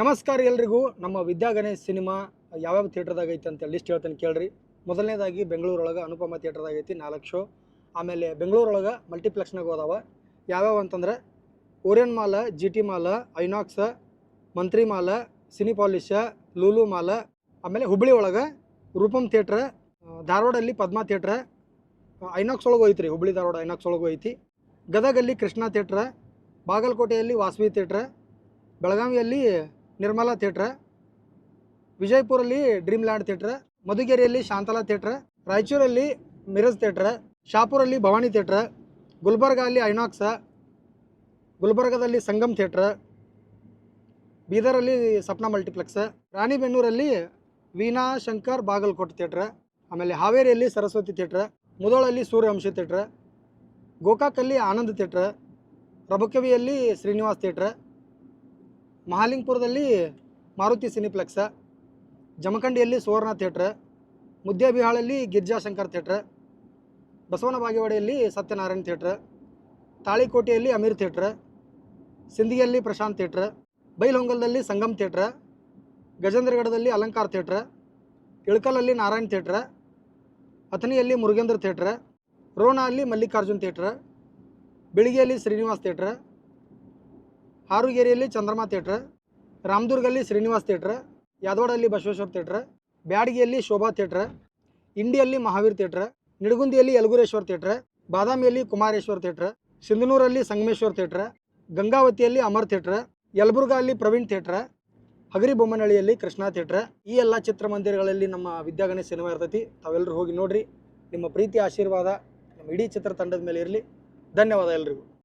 ನಮಸ್ಕಾರ ಎಲ್ರಿಗೂ. ನಮ್ಮ ವಿದ್ಯಾಗಣೇಶ್ ಸಿನಿಮಾ ಯಾವ್ಯಾವ ಥಿಯೇಟರ್ದಾಗ ಐತೆ ಅಂತ ಲಿಸ್ಟ್ ಹೇಳ್ತೇನೆ ಕೇಳ್ರಿ. ಮೊದಲನೇದಾಗಿ ಬೆಂಗಳೂರೊಳಗೆ ಅನುಪಮ ಥಿಯೇಟರ್ದಾಗ ಐತಿ 4 ಶೋ. ಆಮೇಲೆ ಬೆಂಗಳೂರೊಳಗೆ ಮಲ್ಟಿಪ್ಲೆಕ್ಸ್ನಾಗ ಹೋದಾವ. ಯಾವ್ಯಾವ ಅಂತಂದ್ರೆ Orion mall, G T mall, INOX, ಮಂತ್ರಿ ಮಾಲ್, ಸಿನಿಪಾಲಿಷ್, ಲೂಲು ಮಾಲ್. ಆಮೇಲೆ ಹುಬ್ಬಳ್ಳಿ ಒಳಗೆ ರೂಪಮ್ ಥಿಯೇಟ್ರ್, ಧಾರವಾಡಲ್ಲಿ ಪದ್ಮಾ ಥಿಯೇಟ್ರ್, ಐನಾಕ್ಸ್ ಒಳಗೆ ಹೋಯ್ತು ರೀ. ಹುಬ್ಬಳ್ಳಿ ಧಾರವಾಡ ಐನಾಕ್ಸ್ ಒಳಗೆ ಹೋಯ್ತಿ. ಗದಗಲ್ಲಿ ಕೃಷ್ಣ ಥಿಯೇಟ್ರ್, ಬಾಗಲಕೋಟೆಯಲ್ಲಿ ವಾಸವಿ ಥಿಯೇಟ್ರ್, ಬೆಳಗಾವಿಯಲ್ಲಿ ನಿರ್ಮಲಾ ಥಿಯೇಟ್ರ್, ವಿಜಯಪುರಲ್ಲಿ ಡ್ರೀಮ್ ಲ್ಯಾಂಡ್ ಥಿಯೇಟ್ರ್, ಮಧುಗಿರಿಯಲ್ಲಿ ಶಾಂತಲಾ ಥಿಯೇಟ್ರ್, ರಾಯಚೂರಲ್ಲಿ ಮಿರಜ್ ಥಿಯೇಟ್ರ್, ಶಾಪುರಲ್ಲಿ ಭವಾನಿ ಥಿಯೇಟ್ರ್, ಗುಲ್ಬರ್ಗಲ್ಲಿ ಐನಾಕ್ಸ್, ಗುಲ್ಬರ್ಗದಲ್ಲಿ ಸಂಗಮ್ ಥಿಯೇಟ್ರ್, ಬೀದರಲ್ಲಿ ಸಪ್ನಾ ಮಲ್ಟಿಪ್ಲೆಕ್ಸ್, ರಾಣಿಬೆನ್ನೂರಲ್ಲಿ ವೀಣಾ ಶಂಕರ್ ಬಾಗಲಕೋಟೆ ಥಿಯೇಟ್ರ್, ಆಮೇಲೆ ಹಾವೇರಿಯಲ್ಲಿ ಸರಸ್ವತಿ ಥಿಯೇಟ್ರ್, ಮುದೋಳಲ್ಲಿ ಸೂರ್ಯವಂಶಿ ಥಿಯೇಟ್ರ್, ಗೋಕಾಕಲ್ಲಿ ಆನಂದ್ ಥಿಯೇಟ್ರ್, ರಬಕವಿಯಲ್ಲಿ ಶ್ರೀನಿವಾಸ್ ಥಿಯೇಟ್ರ್, ಮಹಾಲಿಂಗಪುರದಲ್ಲಿ ಮಾರುತಿ ಸಿನಿಪ್ಲೆಕ್ಸ್, ಜಮಖಂಡಿಯಲ್ಲಿ ಸುವರ್ಣ ಥಿಯೇಟ್ರ್, ಮುದ್ದೇಬಿಹಾಳಲ್ಲಿ ಗಿರ್ಜಾಶಂಕರ್ ಥಿಯೇಟ್ರ್, ಬಸವನ ಬಾಗೇವಾಡಿಯಲ್ಲಿ ಸತ್ಯನಾರಾಯಣ ಥಿಯೇಟ್ರ್, ತಾಳಿಕೋಟೆಯಲ್ಲಿ ಅಮೀರ್ ಥಿಯೇಟ್ರ್, ಸಿಂಧಿಯಲ್ಲಿ ಪ್ರಶಾಂತ್ ಥಿಯೇಟ್ರ್, ಬೈಲಹೊಂಗಲದಲ್ಲಿ ಸಂಗಮ್ ಥಿಯೇಟ್ರ್, ಗಜೇಂದ್ರಗಢದಲ್ಲಿ ಅಲಂಕಾರ ಥಿಯೇಟ್ರ್, ಇಳಕಲಲ್ಲಿ ನಾರಾಯಣ್ ಥಿಯೇಟ್ರ್, ಅಥಣಿಯಲ್ಲಿ ಮುರುಗೇಂದ್ರ ಥಿಯೇಟ್ರ್, ರೋಣ ಅಲ್ಲಿ ಮಲ್ಲಿಕಾರ್ಜುನ್ ಥಿಯೇಟ್ರ್, ಬಿಳಿಗಿಯಲ್ಲಿ ಶ್ರೀನಿವಾಸ್ ಥಿಯೇಟ್ರ್, ಹಾರುಗೇರಿಯಲ್ಲಿ ಚಂದ್ರಮಾ ಥಿಯೇಟ್ರ್, ರಾಮದುರ್ಗಲ್ಲಿ ಶ್ರೀನಿವಾಸ್ ಥಿಯೇಟ್ರ್, ಯಾದವಾಡಲ್ಲಿ ಬಸವೇಶ್ವರ ಥಿಯೇಟ್ರ್, ಬ್ಯಾಡಗಿಯಲ್ಲಿ ಶೋಭಾ ಥಿಯೇಟ್ರ್, ಇಂಡಿಯಲ್ಲಿ ಮಹಾವೀರ್ ಥಿಯೇಟ್ರ್, ನಿಡಗುಂದಿಯಲ್ಲಿ ಯಲಗುರೇಶ್ವರ ಥಿಯೇಟ್ರ್, ಬಾದಾಮಿಯಲ್ಲಿ ಕುಮಾರೇಶ್ವರ ಥಿಯೇಟ್ರ್, ಸಿಂಧನೂರಲ್ಲಿ ಸಂಗಮೇಶ್ವರ ಥಿಯೇಟ್ರ್, ಗಂಗಾವತಿಯಲ್ಲಿ ಅಮರ್ ಥಿಯೇಟ್ರ್, ಯಲಬುರ್ಗಾ ಅಲ್ಲಿ ಪ್ರವೀಣ್ ಥಿಯೇಟ್ರ್, ಹಗರಿ ಬೊಮ್ಮನಹಳ್ಳಿಯಲ್ಲಿ ಕೃಷ್ಣ ಥಿಯೇಟ್ರ್. ಈ ಎಲ್ಲ ಚಿತ್ರಮಂದಿರಗಳಲ್ಲಿ ನಮ್ಮ ವಿದ್ಯಾಗಣೇಶ್ ಸಿನಿಮಾ ಇರ್ತೈತಿ. ತಾವೆಲ್ಲರೂ ಹೋಗಿ ನೋಡ್ರಿ. ನಿಮ್ಮ ಪ್ರೀತಿ ಆಶೀರ್ವಾದ ನಮ್ಮ ಇಡೀ ಚಿತ್ರತಂಡದ ಮೇಲೆ ಇರಲಿ. ಧನ್ಯವಾದ ಎಲ್ರಿಗೂ.